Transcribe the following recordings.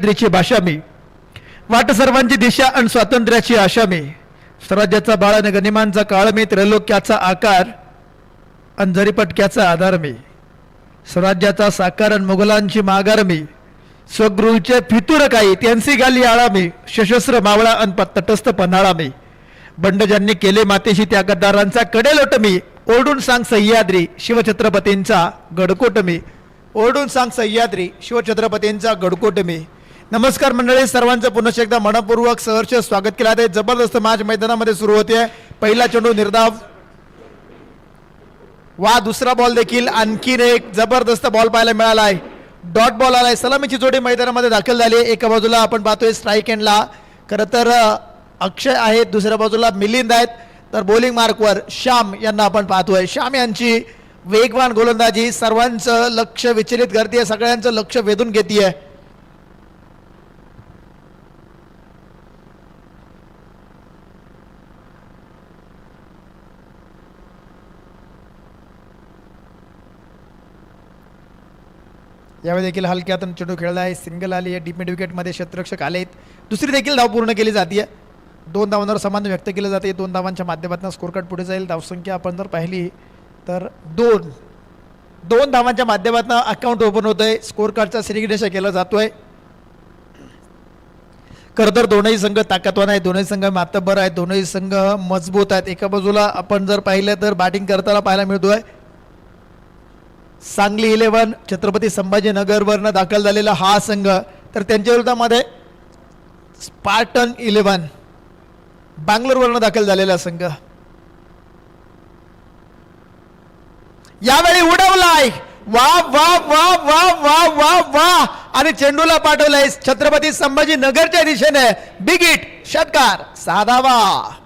सह्याद्रीची भाषा मी, वाट सर्वांची दिशा आणि स्वातंत्र्याची आशा मी, स्वराज्याचा बाळ आणि गनिमांचा काळ मी, त्रैलोक्याचा आकार आणि जरीपटक्याचा आधार मी, स्वराज्याचा साकार आणि मुघलांची माघार मी, स्वगृहीचे फितूर काही त्यांची गाली आळा मी, सशस्त्र मावळा आणि तटस्थ पन्हाळा मी, बंड ज्यांनी केले मातेशी त्या गद्दारांचा कडेलोट मी, ओरडून सांग सह्याद्री शिवछत्रपतींचा गडकोट मी, ओरडून सांग सह्याद्री शिवछत्रपतींचा गडकोट मी. नमस्कार मंडळी, सर्वांचं पुन्हा एकदा मनपूर्वक सहर्ष स्वागत केलं आहे. जबरदस्त मॅच मैदानामध्ये सुरू होते. पहिला चेंडू निर्धाव, वा दुसरा बॉल देखील आणखीन एक जबरदस्त बॉल पाहायला मिळाला आहे. डॉट बॉल आलाय. सलामीची जोडी मैदानामध्ये दाखल झाली. एका बाजूला आपण पाहतोय स्ट्राईक एंडला खरं तर अक्षय आहेत, दुसऱ्या बाजूला मिलिंद आहेत, तर बॉलिंग मार्कवर श्याम यांना आपण पाहतोय. श्याम यांची वेगवान गोलंदाजी सर्वांचं लक्ष विचलित करते, सगळ्यांचं लक्ष वेधून घेते. यावेळी देखील हलक्यात चेंडू खेळला आहे. सिंगल आली आहे. डीप मिड विकेटमध्ये क्षेत्ररक्षक आलेत. दुसरी देखील धाव पूर्ण केली जाते. 2 धावांवर समाधान व्यक्त केलं जाते. 2 धावांच्या माध्यमातून स्कोर कार्ड पुढे जाईल. धावसंख्या आपण जर पाहिली तर 2 धावांच्या माध्यमातून अकाउंट ओपन होतंय. स्कोर कार्डचा श्रीगणेश केला जातोय. खरं तर दोनही संघ ताकदवान आहेत, दोनही संघ मातब्बर आहेत, दोनही संघ मजबूत आहेत. एका बाजूला आपण जर पाहिलं तर बॅटिंग करताना पाहायला मिळतोय सांगली 11 छत्रपती संभाजीनगरवरनं दाखल झालेला हा संघ, तर त्यांच्या विरोधामध्ये स्पार्टन 11 बँगलोरवरनं दाखल झालेला संघ. यावेळी उडवलाय. वा वा वा वा वा वा वा आणि चेंडूला पाठवलाय छत्रपती संभाजीनगरच्या दिशेने. बिग हिट, षटकार, 6 धावा.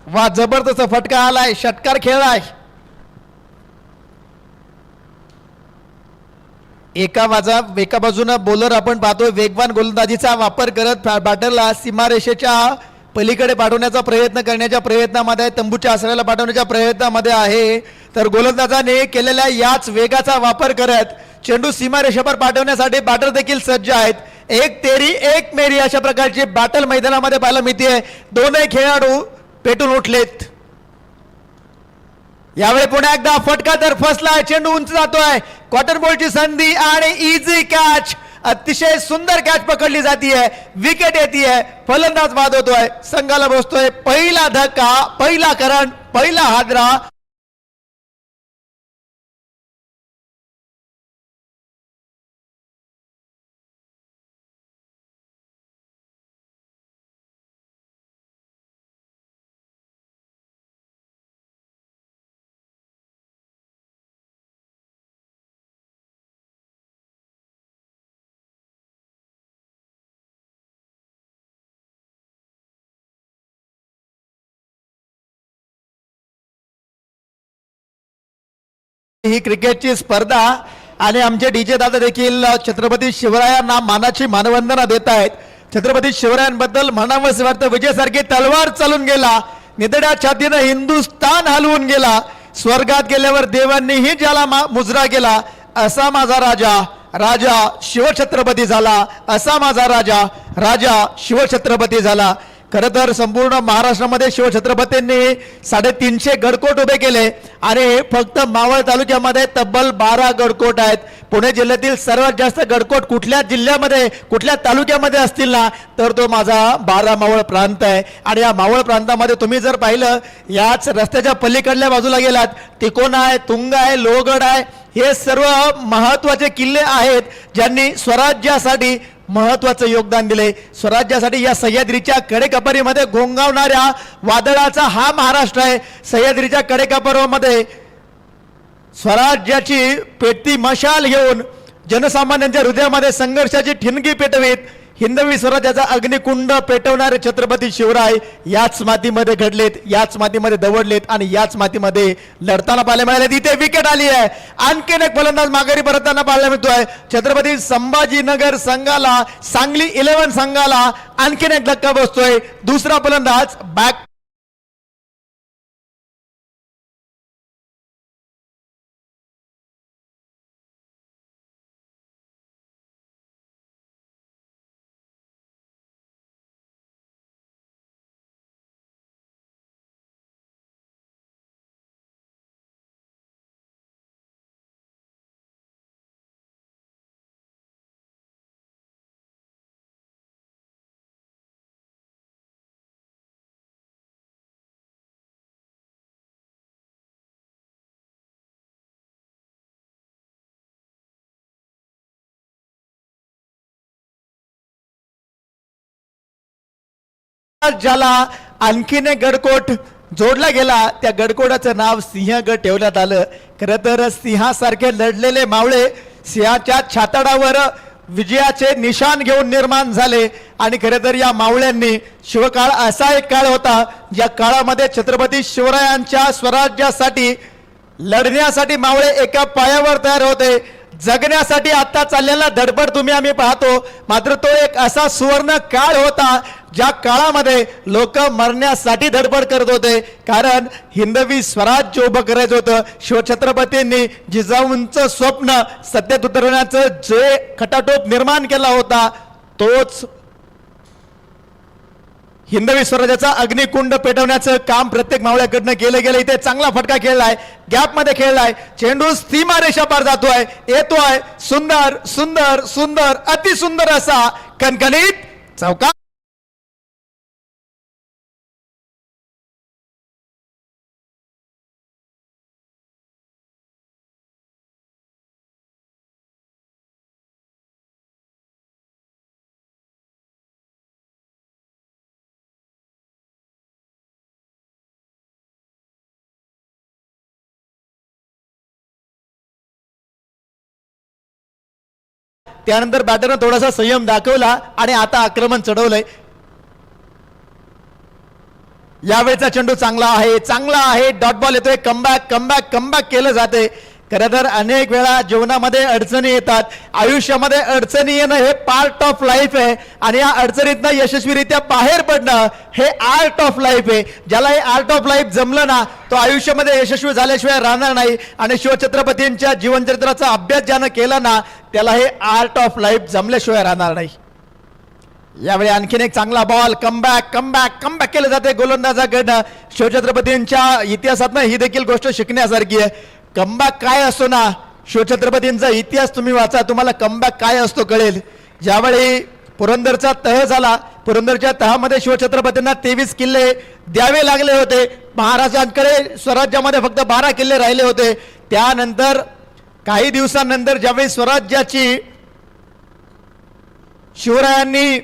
वा जबरदस्त फटका आलाय, षटकार खेळलाय. एका बाजूनं बॉलर आपण पाहतोय वेगवान गोलंदाजीचा वापर करत बॅटरला सीमारेषेच्या पलीकडे पाठवण्याचा प्रयत्न करण्याच्या प्रयत्नामध्ये, तंबूच्या आसऱ्याला पाठवण्याच्या प्रयत्नामध्ये आहे. तर गोलंदाजाने केलेल्या याच वेगाचा वापर करत चेंडू सीमारेषेवर पाठवण्यासाठी बॅटर देखील सज्ज आहेत. एक तेरी एक मेरी अशा प्रकारची बॅटल मैदानामध्ये पाहायला मिळते. दोनही खेळाडू पेटून उठलेत. यावेळी पुन्हा एकदा फटका तर फसलाय. चेंडू उंच जातोय. कॉटन बॉलची संधी आणि इझी कॅच, अतिशय सुंदर कॅच पकडली जातीये. विकेट येते. फलंदाज बाद होतोय. संघाला बसतोय पहिला धक्का, पहिला करंट, पहिला हादरा. ही क्रिकेटची स्पर्धा आणि आमचे डीजे दादा देखील छत्रपती शिवरायांना मानाची मानवंदना देत आहेत. छत्रपती शिवरायांबद्दल म्हणावंसं वाटतं, विजयासारखी तलवार चालून गेला, निधड्या छातीनं हिंदुस्थान हलवून गेला, स्वर्गात गेल्यावर देवांनीही ज्याला मुजरा केला, असा माझा राजा, राजा शिवछत्रपती झाला, असा माझा राजा, राजा शिवछत्रपती झाला. खरं तर संपूर्ण महाराष्ट्रामध्ये शिवछत्रपतींनी 350 गडकोट उभे केले आणि फक्त मावळ तालुक्यामध्ये तब्बल 12 गडकोट आहेत. पुणे जिल्ह्यातील सर्वात जास्त गडकोट कुठल्या जिल्ह्यामध्ये, कुठल्या तालुक्यामध्ये असतील ना, तर तो माझा 12 मावळ प्रांत आहे. आणि या मावळ प्रांतामध्ये तुम्ही जर पाहिलं, याच रस्त्याच्या पलीकडल्या बाजूला गेलात, तिकोना आहे, तुंग आहे, लोहगड आहे, हे सर्व महत्वाचे किल्ले आहेत ज्यांनी स्वराज्यासाठी महत्वाचं योगदान दिले. स्वराज्यासाठी या सह्याद्रीच्या कडेकपारीमध्ये घोंगावणाऱ्या वादळाचा हा महाराष्ट्र आहे. सह्याद्रीच्या कडेकपारीमध्ये स्वराज्याची पेटती मशाल घेऊन जनसामान्यांच्या हृदयामध्ये संघर्षाची ठिणगी पेटवीत हिंदवी स्वराज्याचा अग्निकुंड पेटवणारे छत्रपती शिवराय याच मातीमध्ये घडलेत, याच मातीमध्ये दवडलेत आणि याच मातीमध्ये लढताना पाहायला मिळाले. तिथे विकेट आली आहे. आणखीन एक फलंदाज माघारी परतताना पाहायला मिळतोय. छत्रपती संभाजीनगर संघाला, सांगली 11 संघाला आणखीन एक धक्का बसतोय. दुसरा फलंदाज बॅक ज्याला आणखीन एक गडकोट जोडला गेला, त्या गडकोटाचं नाव सिंहगड ठेवण्यात आलं. खरं तर सिंहासारखे लढलेले मावळे सिंहाच्या छाताडावर विजयाचे निशाण घेऊन निर्माण झाले. आणि खरं तर या मावळ्यांनी शिवकाळ असा एक काळ होता ज्या काळामध्ये छत्रपती शिवरायांच्या स्वराज्यासाठी लढण्यासाठी मावळे एका पायावर तयार होते. जगण्यासाठी आता चाललेला धडपड तुम्ही आम्ही पाहतो. मात्र तो एक असा सुवर्ण काळ होता ज्या काळामध्ये लोक मरण्यासाठी धडपड करत होते, कारण हिंदवी स्वराज्य उभं करायचं होतं. शिवछत्रपतींनी जिजाऊंचं स्वप्न सत्यात उतरवण्याचं जे खटाटोप निर्माण केला होता, तोच हिंदवी स्वराज्याचा अग्निकुंड पेटवण्याचं काम प्रत्येक मावळ्याकडनं केलं गेलं. इथे चांगला फटका खेळलाय, गॅप मध्ये खेळलाय, चेंडू सीमारेषा पार जातोय, येतोय. सुंदर सुंदर सुंदर अतिसुंदर असा कणकणीत चौका. त्यानंतर बॅटरनं थोडासा संयम दाखवला आणि आता आक्रमण चढवलंय. यावेळेचा चेंडू चांगला आहे, चांगला आहे. डॉट बॉल येतोय. कमबॅक कमबॅक कमबॅक केलं जाते. खरं तर अनेक वेळा जीवनामध्ये अडचणी येतात, आयुष्यामध्ये अडचणी येणं हे पार्ट ऑफ लाईफ आहे. आणि या अडचणीतनं यशस्वीरित्या बाहेर पडणं हे आर्ट ऑफ लाईफ आहे. ज्याला हे आर्ट ऑफ लाईफ जमलं ना, तो आयुष्यामध्ये यशस्वी झाल्याशिवाय राहणार नाही. आणि शिवछत्रपतींच्या जीवनचरित्राचा अभ्यास ज्यानं केला ना, त्याला हे आर्ट ऑफ लाईफ जमल्याशिवाय राहणार नाही. यावेळी आणखीन एक चांगला बॉल. कमबॅक कमबॅक कमबॅक केलं जाते गोलंदाजाकडनं. शिवछत्रपतींच्या इतिहासातनं ही देखील गोष्ट शिकण्यासारखी आहे. कमबॅक काय असतो ना, शिवछत्रपतींचा इतिहास तुम्ही वाचा, तुम्हाला कमबॅक काय असतो कळेल. ज्यावेळी पुरंदरचा तह झाला, पुरंदरच्या तहामध्ये शिवछत्रपतींना 23 किल्ले द्यावे लागले होते. महाराजांकडे स्वराज्यामध्ये फक्त 12 किल्ले राहिले होते. त्यानंतर काही दिवसांनंतर ज्यावेळी स्वराज्याची शिवरायांनी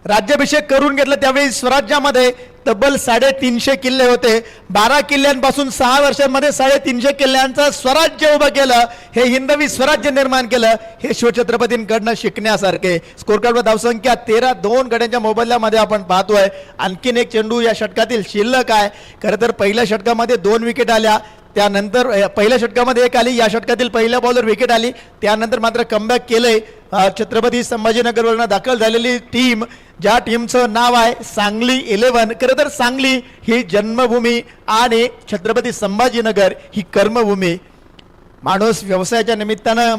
राज्याभिषेक करून घेतला, त्यावेळी स्वराज्यामध्ये तब्बल 350 किल्ले होते. 12 किल्ल्यांपासून 6 वर्षांमध्ये 350 किल्ल्यांचं स्वराज्य उभं केलं. हे हिंदवी स्वराज्य निर्माण केलं. हे शिवछत्रपतींकडनं शिकण्यासारखे. स्कोर कार्डवर धावसंख्या 13-2 गड्यांच्या मोबदल्यामध्ये आपण पाहतोय. आणखीन एक चेंडू या षटकातील शिल्लक आहे. खरं तर पहिल्या षटकामध्ये 2 विकेट आल्या, त्यानंतर पहिल्या षटकामध्ये 1 आली, या षटकातील पहिल्या बॉलवर विकेट आली. त्यानंतर मात्र कमबॅक केलंय छत्रपती संभाजीनगरवरनं दाखल झालेली टीम, ज्या टीमचं नाव आहे सांगली 11. खरं तर सांगली ही जन्मभूमी आणि छत्रपती संभाजीनगर ही कर्मभूमी. माणूस व्यवसायाच्या निमित्तानं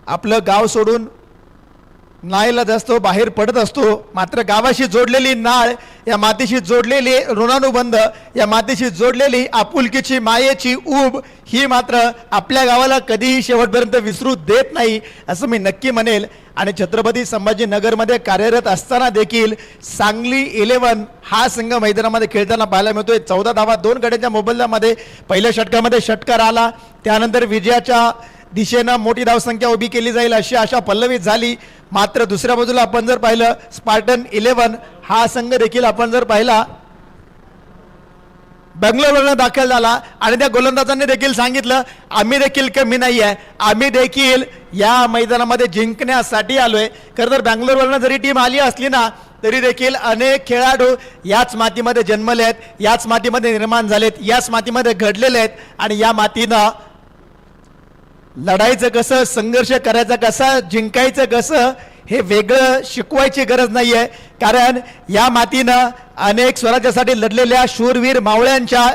आपलं गाव सोडून नाईलाज असतो, बाहेर पडत असतो. मात्र गावाशी जोडलेली नाळ, या मातीशी जोडलेली ऋणानुबंध, या मातीशी जोडलेली आपुलकीची मायेची ऊब ही मात्र आपल्या गावाला कधीही शेवटपर्यंत विसरू देत नाही असं मी नक्की म्हणेल. आणि छत्रपती संभाजीनगरमध्ये कार्यरत असताना देखील सांगली 11 हा संघ मैदानामध्ये खेळताना पाहायला मिळतोय. 14 धावा 2 गड्यांच्या मोबदल्यामध्ये पहिल्या षटकामध्ये षटकार आला. त्यानंतर विजयाच्या दिशेनं मोठी धावसंख्या उभी केली जाईल अशी आशा पल्लवित झाली. मात्र दुसऱ्या बाजूला आपण जर पाहिलं, स्पार्टन 11 हा संघ देखील आपण जर पाहिला बेंगलोरवरून दाखल झाला आणि त्या गोलंदाजांनी देखील सांगितलं आम्ही देखील कमी नाही आहे, आम्ही देखील या मैदानामध्ये जिंकण्यासाठी आलोय. खरं तर बेंगलोरवरून जरी टीम आली असली ना तरी देखील अनेक खेळाडू याच मातीमध्ये जन्मले आहेत, याच मातीमध्ये निर्माण झालेत, याच मातीमध्ये घडलेले आहेत आणि या मातीनं लढायचं कसं, संघर्ष करायचा कसा, जिंकायचं कसं हे वेगळं शिकवायची गरज नाही आहे. कारण या मातीनं अनेक स्वराज्यासाठी लढलेल्या शूरवीर मावळ्यांच्या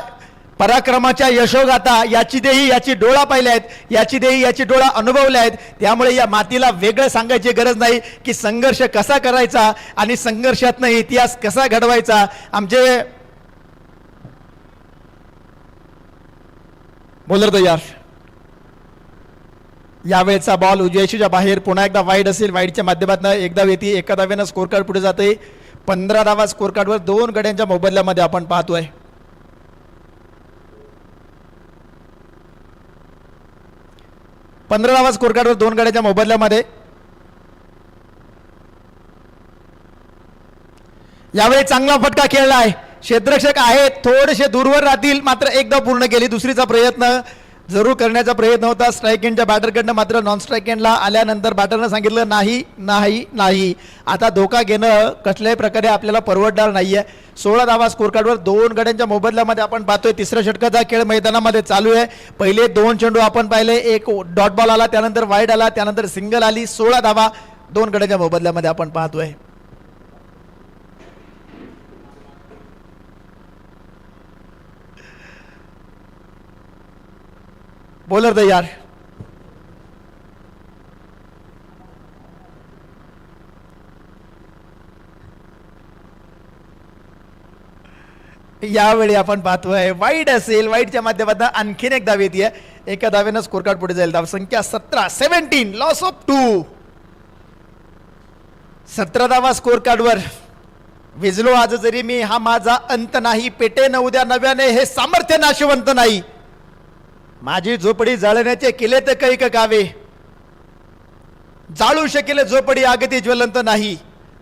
पराक्रमाच्या यशोगाथा याची देही याची डोळा पाहिल्या आहेत, याची देही याची डोळा अनुभवल्या आहेत. त्यामुळे या मातीला वेगळं सांगायची गरज नाही की संघर्ष कसा करायचा आणि संघर्षातनं इतिहास कसा घडवायचा. आमचे बोलर तयार. यावेळेचा बॉल उजव्याच्या बाहेर पुन्हा एकदा वाईड असेल, वाईडच्या माध्यमातून एक धाव येते, एका धावेनं स्कोर कार्ड पुढे जाते. 15 धावा स्कोर कार्डवर 2 गड्यांच्या मोबदल्यामध्ये आपण पाहतोय. पंधरा धावा स्कोर कार्डवर 2 गड्यांच्या मोबदल्यामध्ये. यावेळी चांगला फटका खेळलाय, क्षेत्ररक्षक आहेत, थोडेसे दूरवर राहतील, मात्र एकदा पूर्ण केली. दुसरीचा प्रयत्न जरूर करण्याचा प्रयत्न होता स्ट्राईक एंडच्या बॅटरकडनं, मात्र नॉन स्ट्राईक एंडला आल्यानंतर बॅटरनं सांगितलं नाही नाही नाही, आता धोका घेणं कसल्याही प्रकारे आपल्याला परवडणार नाहीये. 16 धावा स्कोर कार्डवर 2 गड्यांच्या मोबदल्यामध्ये आपण पाहतोय. तिसऱ्या षटकाचा खेळ मैदानामध्ये चालू आहे. पहिले 2 चेंडू आपण पाहिले, एक डॉट बॉल आला, त्यानंतर वाईड आला, त्यानंतर सिंगल आली. 16 धावा 2 गड्यांच्या मोबदल्यामध्ये आपण पाहतोय. बॉलर तयार. यावेळी आपण पाहतोय वाईड असेल, वाईडच्या माध्यमातून आणखीन एक धाव येते. एका धावेनं स्कोर कार्ड पुढे जाईल. धावसंख्या 17 लॉस ऑफ 2. 17 धावा स्कोर कार्डवर. विजलो आज जरी मी हा माझा अंत नाही, पेटे न उद्या नव्याने हे सामर्थ्य नाशवंत नाही, माझी झोपडी जाळण्याचे केले तर कैक गावे, जाळू शकेल झोपडी आगती ज्वलंत नाही.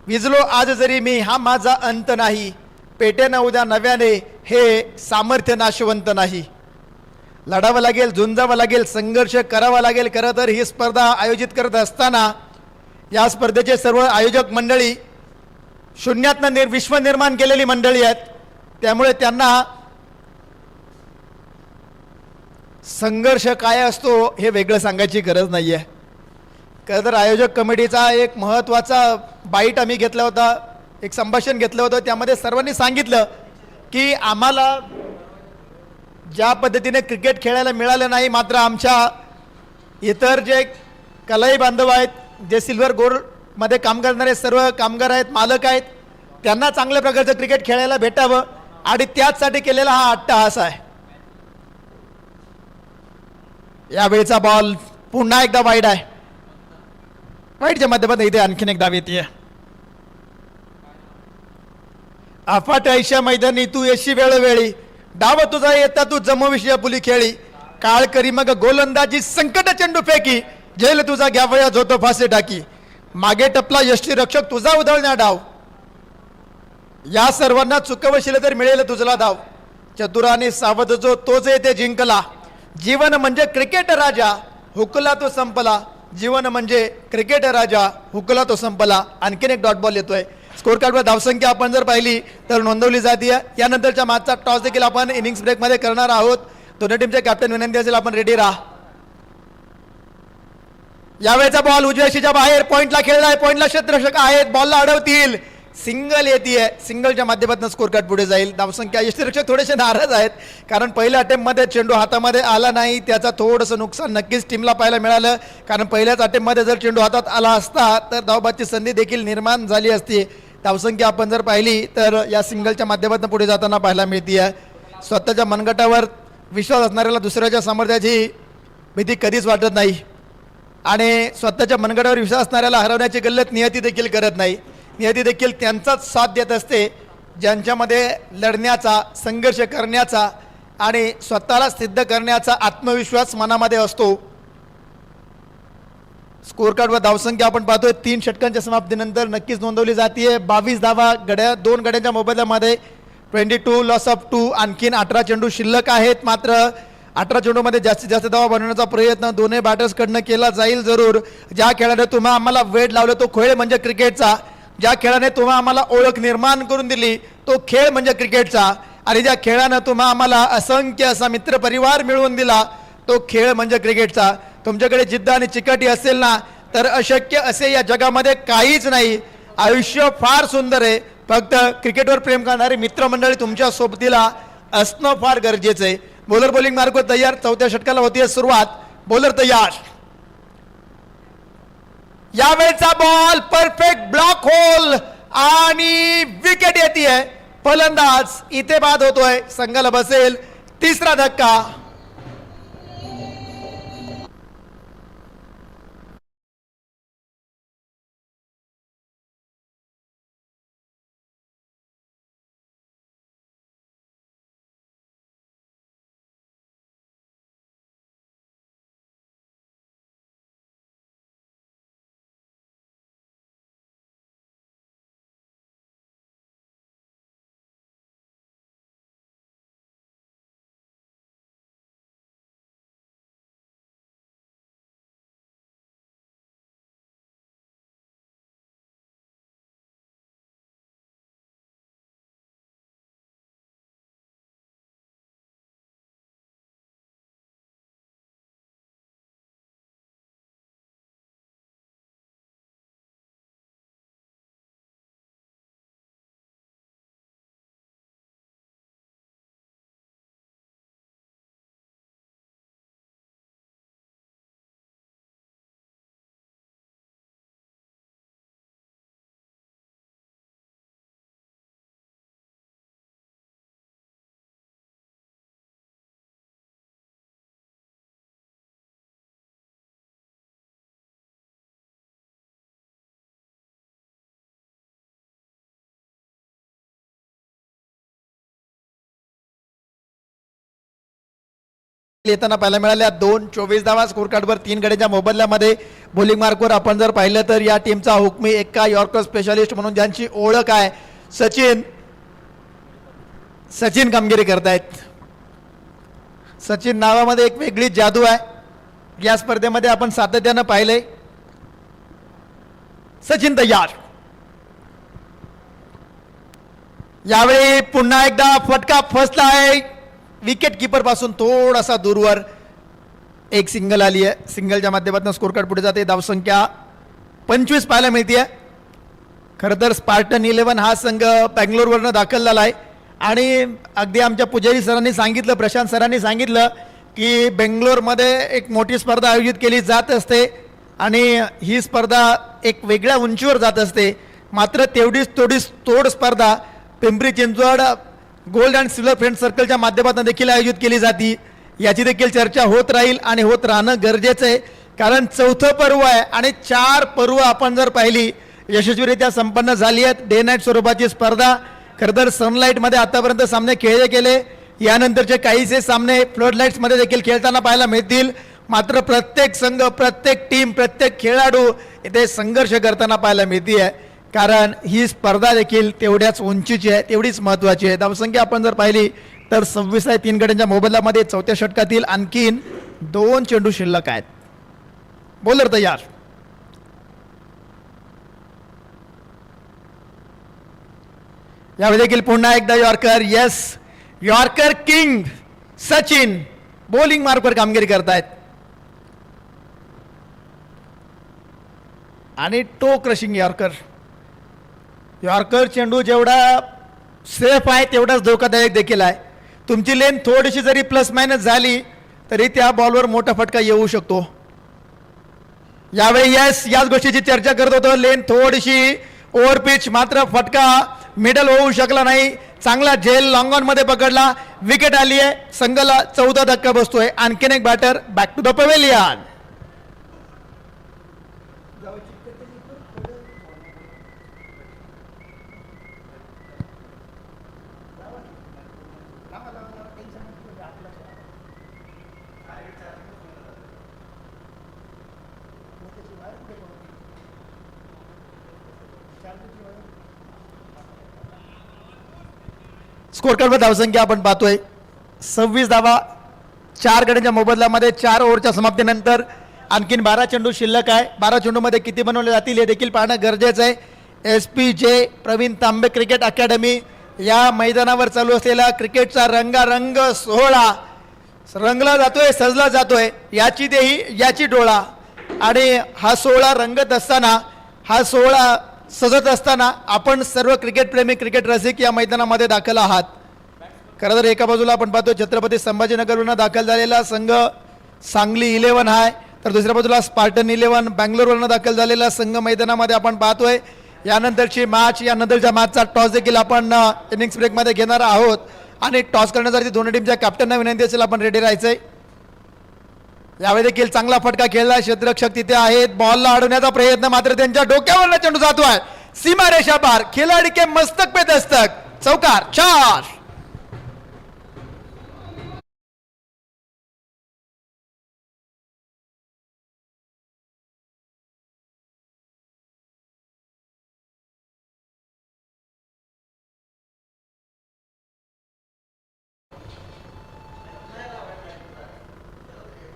विजलो आज जरी मी हा माझा अंत नाही, पेटे न उद्या नव्याने हे सामर्थ्य नाशवंत नाही. लढावं लागेल, झुंजावं लागेल, संघर्ष करावा लागेल. खरं तर ही स्पर्धा आयोजित करत असताना या स्पर्धेचे सर्व आयोजक मंडळी शून्यातनं विश्व निर्माण केलेली मंडळी आहेत, त्यामुळे त्यांना संघर्ष काय असतो हे वेगळं सांगायची गरज नाही आहे. खरं तर आयोजक कमिटीचा एक महत्त्वाचा बाईट आम्ही घेतला होता, एक संभाषण घेतलं होतं. त्यामध्ये सर्वांनी सांगितलं की आम्हाला ज्या पद्धतीने क्रिकेट खेळायला मिळालं नाही, मात्र आमच्या इतर जे कलाई बांधव आहेत, जे सिल्वर गोल्डमध्ये काम करणारे सर्व कामगार आहेत, मालक आहेत, त्यांना चांगल्या प्रकारचं क्रिकेट खेळायला भेटावं आणि त्याचसाठी केलेला हा अट्टहास आहे. यावेळीचा बॉल पुन्हा एकदा वाईड आहे. वाईडच्या माध्यमातून इथे आणखीन एक धाव येते. अफाट ऐशा मैदानी तू येशी वेळोवेळी, डाव तुझा येता तू जमविषय पुली खेळी, काळ करी मग गोलंदाजी संकट चेंडू फेकी, झेल तुझा घ्यावया झोतो फासे टाकी, मागे टपला यष्टी रक्षक तुझा उधळण्या डाव, या सर्वांना चुकवशील तर मिळेल तुझला धाव, चतुराने सावध जो तोच येते जिंकला, जीवन म्हणजे क्रिकेट राजा हुकला तो संपला, जीवन म्हणजे क्रिकेट राजा हुकला तो संपला. आणखीन एक डॉट बॉल येतोय. स्कोर कार्डवर धावसंख्या आपण जर पाहिली तर नोंदवली जाते. यानंतरच्या मॅचचा टॉस देखील आपण इनिंग्स ब्रेकमध्ये करणार आहोत. दोन्ही टीमचे कॅप्टन विनंती असेल आपण रेडी राहा. यावेळेचा बॉल उजव्या बाहेर पॉइंटला खेळलाय, पॉइंटला क्षेत्ररक्षक आहेत, बॉलला अडवतील, सिंगल येते. सिंगलच्या माध्यमातून स्कोर कार्ड पुढे जाईल. धावसंख्या यष्टीरक्षक थोडेसे नाराज आहेत कारण पहिल्या अटेम्प्टमध्ये चेंडू हातामध्ये आला नाही, त्याचा थोडंसं नुकसान नक्कीच टीमला पाहायला मिळालं. कारण पहिल्याच अटेम्प्टमध्ये जर चेंडू हातात आला असता तर धावबादची संधी देखील निर्माण झाली असती. धावसंख्या आपण जर पाहिली तर या सिंगलच्या माध्यमातून पुढे जाताना पाहायला मिळते. स्वतःच्या मनगटावर विश्वास असणाऱ्याला दुसऱ्याच्या सामर्थ्याची भीती कधीच वाटत नाही आणि स्वतःच्या मनगटावर विश्वास असणाऱ्याला हरवण्याची गल्लत नियती देखील करत नाही. नियती देखील त्यांचाच साथ देत असते ज्यांच्यामध्ये लढण्याचा, संघर्ष करण्याचा आणि स्वतःला सिद्ध करण्याचा आत्मविश्वास मनामध्ये असतो. स्कोर कार्डवर धावसंख्या आपण पाहतोय 3 षटकांच्या समाप्तीनंतर नक्कीच नोंदवली जाते. 22 धावा 2 गड्यांच्या मोबदल्यामध्ये 22 लॉस ऑफ 2. आणखीन 18 चेंडू शिल्लक आहेत. मात्र 18 चेंडूमध्ये जास्तीत जास्त धावा बनवण्याचा प्रयत्न दोन्ही बॅटर्सकडनं केला जाईल जरूर. ज्या खेळाने तुम्हा आम्हाला वेळ लावलं तो खेळ म्हणजे क्रिकेटचा. ज्या खेळाने तुम्हा आम्हाला ओळख निर्माण करून दिली तो खेळ म्हणजे क्रिकेटचा. आणि ज्या खेळानं तुम्हा आम्हाला असंख्य असा मित्रपरिवार मिळवून दिला तो खेळ म्हणजे क्रिकेटचा. तुमच्याकडे जिद्द आणि चिकाटी असेल ना तर अशक्य असे या जगामध्ये काहीच नाही. आयुष्य फार सुंदर आहे. फक्त क्रिकेटवर प्रेम करणारी मित्रमंडळी तुमच्या सोबतीला असणं फार गरजेचं आहे. बॉलर बॉलिंग मार्ग तयार. चौथ्या षटकाला होतीये सुरुवात. बॉलर तयार. यावेळचा बॉल परफेक्ट ब्लॉक होल आणि विकेट येते. फलंदाज इथे बाद होतोय. संघाला बसेल तिसरा धक्का. येताना पाहायला मिळाल्या 2-24 धावा. स्कोर कार्डवर 3 गड्यांच्या मोबदल्यामध्ये. बॉलिंग मार्कवर आपण जर पाहिलं तर या टीमचा हुकमी एक्का यॉर्कर स्पेशालिस्ट म्हणून ज्यांची ओळख आहे सचिन कामगिरी करतायत. सचिन नावामध्ये एक वेगळी जादू आहे. या स्पर्धेमध्ये आपण सातत्यानं पाहिलंय. सचिन तयार. यावेळी पुन्हा एकदा फटका फसला आहे. विकेट कीपर पासून थोडासा दूरवर एक सिंगल आली आहे. सिंगलच्या माध्यमातून स्कोर कार्ड पुढे जाते. धावसंख्या 25 पाहायला मिळते. खरं तर स्पार्टन 11 हा संघ बँगलोरवरनं दाखल झाला आहे. आणि अगदी आमच्या पुजारी सरांनी सांगितलं, प्रशांत सरांनी सांगितलं की बेंगलोरमध्ये एक मोठी स्पर्धा आयोजित केली जात असते आणि ही स्पर्धा एक वेगळ्या उंचीवर जात असते. मात्र तेवढीच तोड स्पर्धा Pimpri Chinchwad gold and silver friend सर्कलच्या माध्यमातून देखील आयोजित केली जाते. याची देखील चर्चा होत राहील आणि होत राहणं गरजेचं आहे. कारण चौथं पर्व आहे आणि 4 पर्व आपण जर पाहिली यशस्वीरित्या संपन्न झाली आहेत. डे नाईट स्वरूपाची स्पर्धा. खरं तर सनलाईटमध्ये आतापर्यंत सामने खेळले गेले. यानंतरचे काहीसे सामने फ्लड लाईट्समध्ये देखील खेळताना पाहायला मिळतील. मात्र प्रत्येक संघ, प्रत्येक टीम, प्रत्येक खेळाडू इथे संघर्ष करताना पाहायला मिळते. कारण ही स्पर्धा देखील तेवढ्याच उंचीची आहे, तेवढीच महत्त्वाची आहे. धावसंख्या आपण जर पाहिली तर 26 आहे. 3 गड्यांच्या मोबदल्यामध्ये. चौथ्या षटकातील आणखीन 2 चेंडू शिल्लक आहेत. बॉलर तयार. यावेळी देखील पुन्हा एकदा yorker. Yes, yorker king Sachin bowling मार्कवर कामगिरी करतायत आणि टो क्रशिंग यॉर्कर. यॉर्कर चेंडू जेवढा सेफ आहे तेवढाच धोकादायक देखील आहे. तुमची लेन थोडीशी जरी प्लस मायनस झाली तरी त्या बॉलवर मोठा फटका येऊ शकतो. यावेळी याच गोष्टीची चर्चा करत होतो. लेन थोडीशी ओव्हर पिच, मात्र फटका मिडल होऊ शकला नाही. चांगला झेल लॉंग ऑन मध्ये पकडला. विकेट आली आहे. संघाला 14 धक्का बसतोय. आणखीन एक batter back to the pavilion. Score कार्डवर धावसंख्या आपण पाहतोय 26 धावा 4 गड्यांच्या मोबदल्यामध्ये 4 ओव्हरच्या समाप्तीनंतर आणखीन 12 चेंडू शिल्लक आहे. 12 चेंडूमध्ये किती बनवले जातील हे देखील पाहणं गरजेचं आहे. SP प्रवीण तांबे क्रिकेट अकॅडमी या मैदानावर चालू असलेला क्रिकेटचा रंगारंग सोहळा रंगला जातोय, सजला जातोय, याची डोळा. आणि हा सोहळा रंगत असताना, हा सोहळा सजत असताना आपण सर्व क्रिकेट प्रेमी, क्रिकेट रसिक या मैदानामध्ये दाखल आहात. खरं तर एका बाजूला आपण पाहतो छत्रपती संभाजीनगरवरून दाखल झालेला संघ सांगली 11 आहे, तर दुसऱ्या बाजूला स्पार्टन 11 बँगलोरवरून दाखल झालेला संघ मैदानामध्ये आपण पाहतोय. यानंतरची मॅच, यानंतरच्या मॅचचा टॉस देखील आपण इनिंग्स ब्रेकमध्ये घेणार आहोत. आणि टॉस करण्यासाठी दोन्ही टीमच्या कॅप्टनना विनंती असेल आपण रेडी राहायचंय. यावेळी देखील चांगला फटका खेळला, क्षेत्ररक्षक तिथे आहेत, बॉलला अडवण्याचा प्रयत्न मात्र त्यांच्या डोक्यावर चेंडू जातोय सीमा रेषा पार. खिलाडी के मस्तक पे दस्तक, चौकार 4.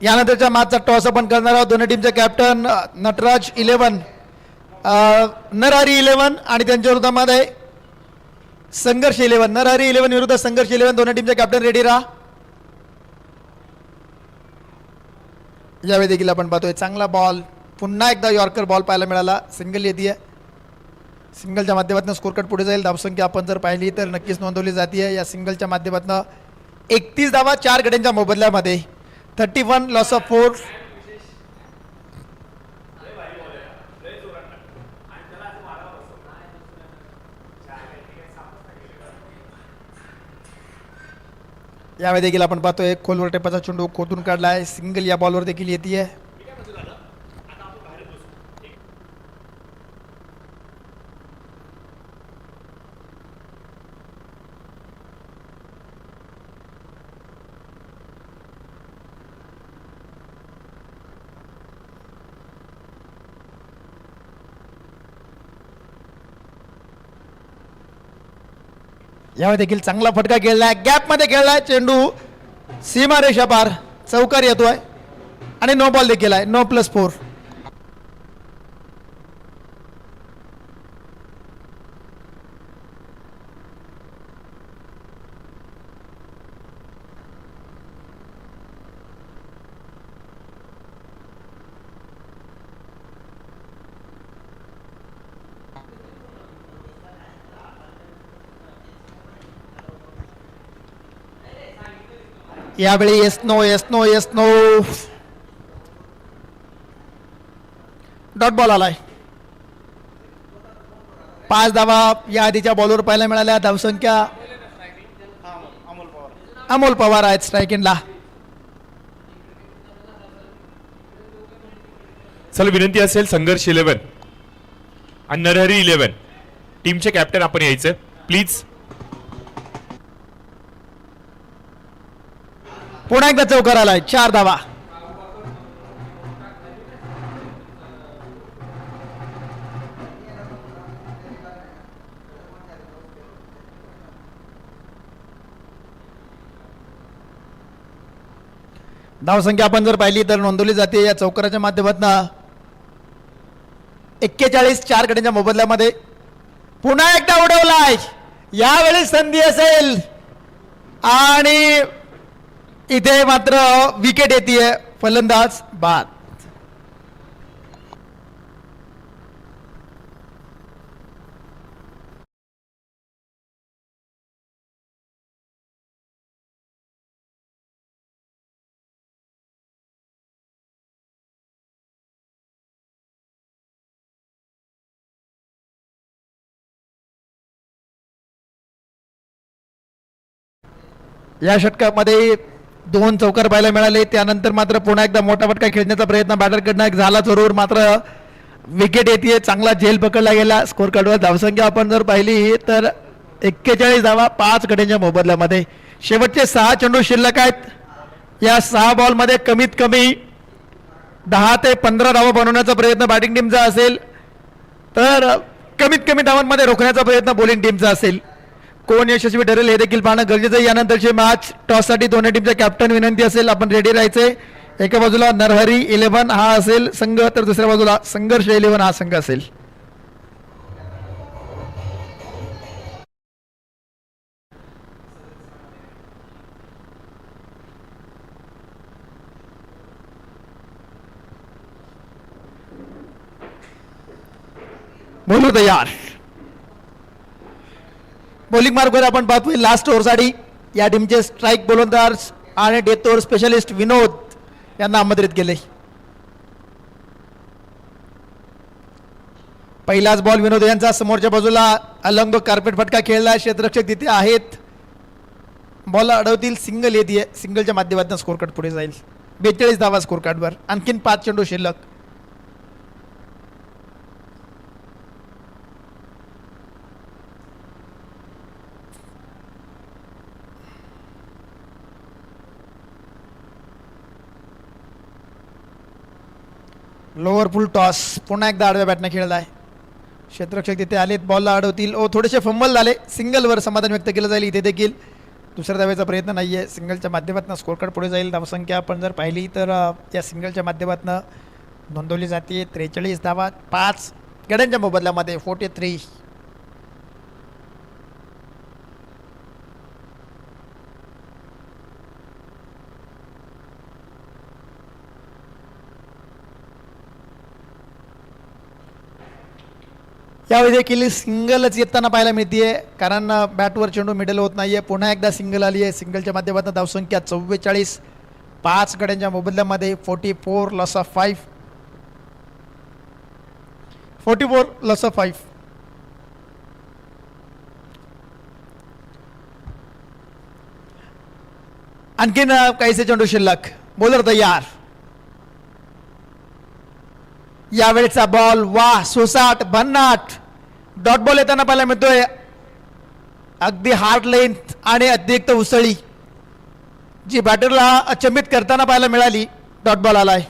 यानंतरच्या मॅचचा टॉस आपण करणार आहोत. दोन्ही टीमचे कॅप्टन नटराज 11 नरहरी 11 आणि त्यांच्या विरोधामध्ये संघर्ष 11 नरहरी 11 विरुद्ध संघर्ष 11. दोन्ही टीमचे कॅप्टन रेडी राहा. यावेळी देखील आपण पाहतोय चांगला बॉल, पुन्हा एकदा यॉर्कर बॉल पाहायला मिळाला. सिंगल येते, सिंगलच्या माध्यमातून स्कोर कार्ड पुढे जाईल. धावसंख्या आपण जर पाहिली तर नक्कीच नोंदवली जाते. या सिंगलच्या माध्यमातून 31 धावा 4 गड्यांच्या मोबदल्यामध्ये 31 लॉस ऑफ 4. यावेळी देखील आपण पाहतोय खोलवर टेपाचा चेंडू खोदून काढलाय. सिंगल या बॉलवर देखील येते. यावेळी देखील चांगला फटका खेळलाय, गॅप मध्ये खेळलाय चेंडू, सीमा रेषा पार, चौकार येतोय आणि नो बॉल देखील आहे. 9+4. यावेळी येस नो डॉट बॉल आलाय. 5 धावा या आधीच्या बॉलवर पाहायला मिळाल्या. धावसंख्या अमोल पवार आहेत स्ट्राईक एंडला. चला विनंती असेल संघर्ष 11 आणि नरहरी 11 टीमचे कॅप्टन आपण यायचं प्लीज. पुन्हा एकदा चौकार आलाय. 4 धावा. धावसंख्या आपण जर पाहिली तर नोंदवली जाते या चौकाराच्या माध्यमातून. 41 4 गड्यांच्या मोबदल्यामध्ये पुन्हा एकदा उडवलाय. यावेळी संधी असेल आणि इथे मात्र विकेट येते. फलंदाज बाद. या षटकामध्ये 2 चौकार पाहायला मिळाले. त्यानंतर मात्र पुन्हा एकदा मोठा फटका खेळण्याचा प्रयत्न बॅटरकडनं झाला जरूर, मात्र विकेट येते. चांगला झेल पकडला गेला. स्कोर कार्डवर धावसंख्या आपण जर पाहिली तर 41 धावा 5 गड्यांच्या मोबदल्यामध्ये. शेवटचे 6 चेंडू शिल्लक आहेत. या 6 बॉलमध्ये कमीत कमी 10 ते 15 धावा बनवण्याचा प्रयत्न बॅटिंग टीमचा असेल, तर कमीत कमी धावांमध्ये रोखण्याचा प्रयत्न बॉलिंग टीमचा असेल. कोण यशस्वी ठरेल हे देखील पाहणं गरजेचं आहे. यानंतरची मॅच टॉससाठी दोन्ही टीमच्या कॅप्टन विनंती असेल आपण रेडी राहायचे. एका बाजूला नरहरी 11 हा असेल संघ तर दुसऱ्या बाजूला संघर्ष 11 हा संघ असेल. बोलू तयार. बॉलिंग मार्कवर आपण पाहतोय लास्ट ओव्हरसाठी या टीमचे स्ट्राईक गोलंदाज आणि डेथ ओव्हर स्पेशलिस्ट विनोद यांना आमंत्रित केले. पहिलाच बॉल विनोद यांचा समोरच्या बाजूला अलंग कार्पेट फटका खेळला. क्षेत्ररक्षक तिथे आहेत. बॉल अडवतील सिंगल येते. सिंगलच्या माध्यमातून स्कोर कार्ड पुढे जाईल. 42 धावा स्कोर कार्डवर. आणखीन 5 चेंडू शिल्लक. लोअर फुल टॉस पुन्हा एकदा आडव्या बॅटने खेळला आहे. क्षेत्ररक्षक तिथे आलेत. बॉलला अडवतील. थोडेसे फंबल झाले. सिंगलवर समाधान व्यक्त केलं जाईल. इथे देखील दुसऱ्या धावेचा प्रयत्न नाही आहे. सिंगलच्या माध्यमातून स्कोर कार्ड पुढे जाईल. धावसंख्या आपण जर पाहिली तर या सिंगलच्या माध्यमातून नोंदवली जाते. 43 धावा 5 गड्यांच्या मोबदल्यामध्ये 43. यावेळी देखील सिंगलच येताना पाहायला मिळते कारण बॅटवर चेंडू मिडल होत नाहीये. पुन्हा एकदा सिंगल आली आहे. सिंगलच्या माध्यमातून धावसंख्या 44 5 गड्यांच्या मोबदल्यामध्ये 44 लॉस ऑफ 5. 44 loss of 5. आणखीन काहीसे चेंडू शिल्लक. बॉलर तयार. यावेळेचा बॉल वाह सुसाट भन्नाट डॉट बॉल येताना पाहायला मिळतोय. अगदी हार्ड लेंथ आणि अतिरिक्त उसळी जी बॅटरला अचंबित करताना पाहायला मिळाली. डॉट बॉल आलाय.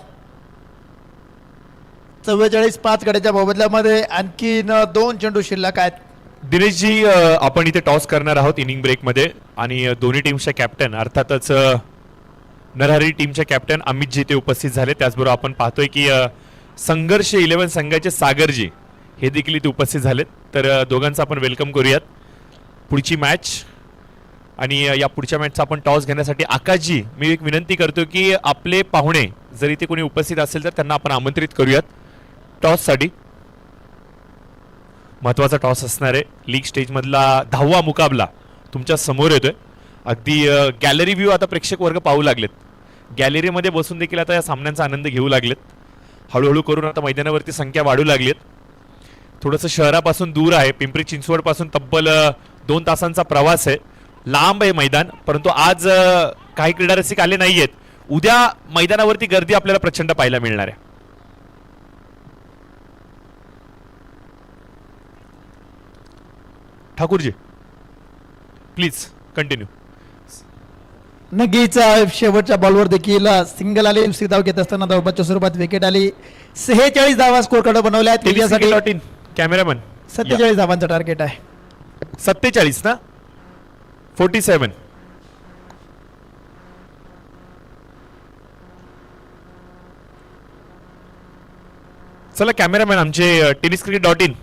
44 5 गड्याच्या मोबदल्यामध्ये आणखीन 2 चेंडू शिल्लक आहेत. दिनेशजी आपण इथे टॉस करणार आहोत इनिंग ब्रेकमध्ये आणि दोन्ही टीमचे कॅप्टन अर्थातच नरहरी टीमचे कॅप्टन अमितजी ते उपस्थित झाले. त्याचबरोबर आपण पाहतोय की संघर्ष 11 संघाचे सागरजी हे देखील इथे उपस्थित झालेत. तर दोघांचं आपण वेलकम करूयात. पुढची मॅच आणि या पुढच्या मॅचचा आपण टॉस घेण्यासाठी आकाशजी मी एक विनंती करतो की आपले पाहुणे जर इथे कोणी उपस्थित असेल तर त्यांना आपण आमंत्रित करूयात टॉससाठी. महत्त्वाचा टॉस असणार आहे. लीग स्टेजमधला 10वा मुकाबला तुमच्या समोर येतोय. अगदी गॅलरी व्ह्यू आता प्रेक्षक वर्ग पाहू लागलेत. गॅलरीमध्ये बसून देखील आता या सामन्यांचा आनंद घेऊ लागलेत. हळूहळू करून आता मैदानावरती संख्या वाढू लागली आहेत. थोडंसं शहरापासून दूर आहे. पिंपरी चिंचवडपासून तब्बल 2 तासांचा प्रवास आहे. लांब आहे मैदान. परंतु आज काही क्रीडा रसिक आले नाही आहेत. उद्या मैदानावरती गर्दी आपल्याला प्रचंड पाहायला मिळणार आहे. Thakurji please continue. नगीचा शेवटच्या बॉलवर देखील सिंगल आले. दुसरी धाव घेत असताना धावपाच्या स्वरूपात विकेट आली. 46 धावा स्कोर कार्ड बनवल्या आहेत. टेलिसाठी कॅमेरामन 47 धावांचं टार्गेट आहे. 47 ना 47. चला कॅमेरामॅन आमचे टेलिस्क्रिकेट.in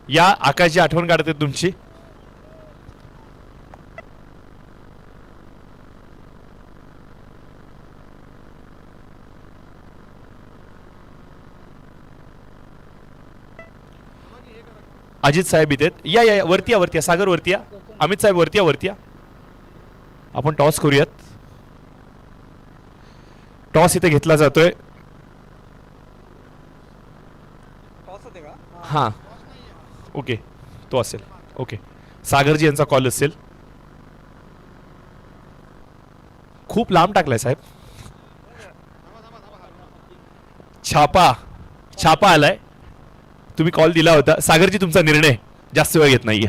या आकाशची आठवण काढते तुमची. अजित साहेब इथे या या वरती या वरती या सागर वरती या. अमित साहेब वरती या वरती या. आपण टॉस करूयात. टॉस इथे घेतला जातोय. हां ओके तो असेल. ओके सागरजी यांचा कॉल असेल. खूप लांब टाकलाय साहेब. छापा आलाय. तुम्ही कॉल दिला होता. सागरजी तुमचा निर्णय जास्त वेळ घेत नाहीये.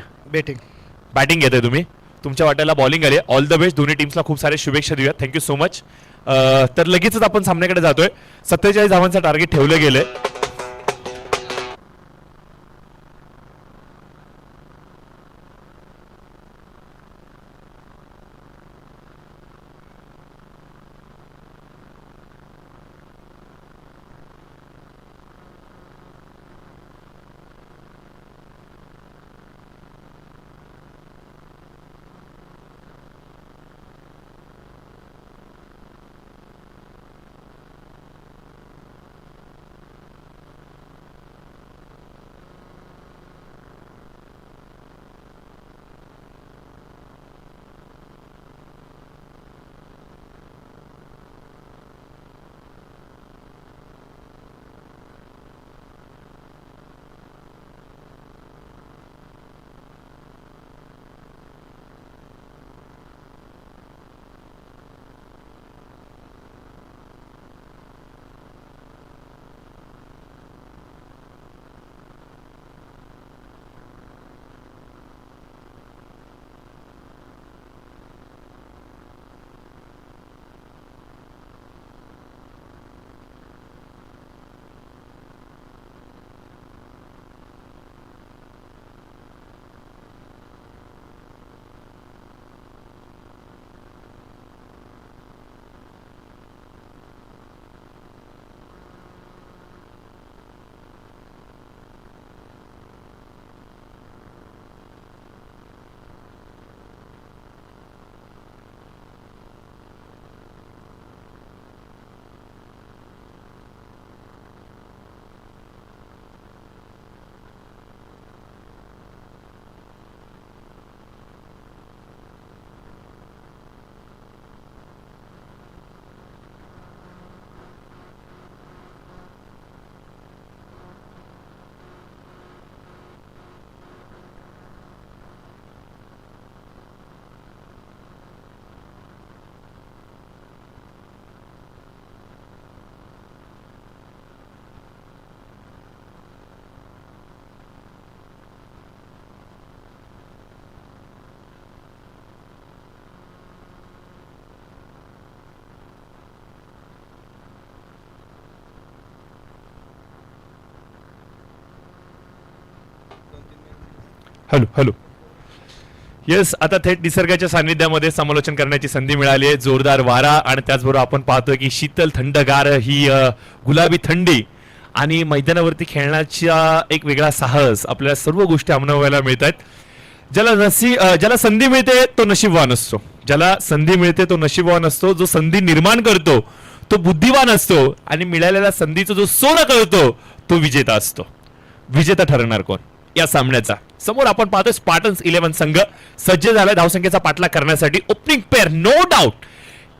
बॅटिंग घेताय तुम्ही. तुमच्या वाट्याला बॉलिंग आली. All the best. दोन्ही टीम्सला खूप सारे शुभेच्छा देऊयात. Thank you so much. तर लगेचच आपण सामन्याकडे जातोय. 47 धावांचं टार्गेट ठेवलं गेलंय. Hello hello. येस, आता थेट निसर्गाच्या सानिध्यामध्ये समालोचन करण्याची संधी मिळाली आहे. जोरदार वारा आणि त्याचबरोबर आपण पाहतोय की शीतल थंडगार ही गुलाबी थंडी आणि मैदानावरती खेळण्याचा एक वेगळा साहस आपल्याला सर्व गोष्टी अनुभवायला मिळत आहेत. ज्याला संधी मिळते तो नशीबवान असतो. ज्याला संधी मिळते तो नशीबवान असतो. जो संधी निर्माण करतो तो बुद्धिवान असतो आणि मिळालेल्या संधीचा जो सोनं करतो तो विजेता असतो. विजेता ठरणार कोण या सामन्याचा? समोर आपण पाहतोय स्पार्टन्स 11 संघ सज्ज झालाय धावसंख्येचा पाठलाग करण्यासाठी. Opening pair no doubt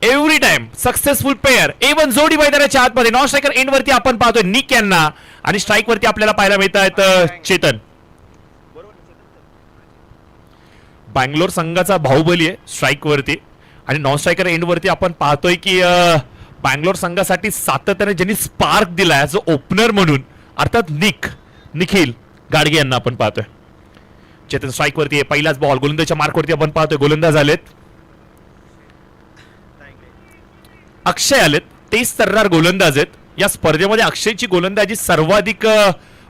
every time successful pair. A one जोडी मैदानाच्या आतमध्ये नॉन स्ट्रायकर एंड वरती आपण पाहतोय निक यांना आणि स्ट्राईक वरती आपल्याला पाहायला मिळत आहेत चेतन. बँगलोर संघाचा बाहुबली आहे स्ट्राईक वरती आणि नॉन स्ट्रायकर एंड वरती आपण पाहतोय की बँगलोर संघासाठी सातत्याने ज्यांनी स्पार्क दिलाय जो ओपनर म्हणून अर्थात निखिल गाडगे यांना आपण पाहतोय. चेतन स्ट्राईक वरती आहे. पहिलाच बॉल गोलंदाजच्या मार्क वरती आपण पाहतोय. गोलंदाज आलेत, अक्षय आलेत. 23 तर्रार गोलंदाज आहेत या स्पर्धेमध्ये. अक्षयची गोलंदाजी सर्वाधिक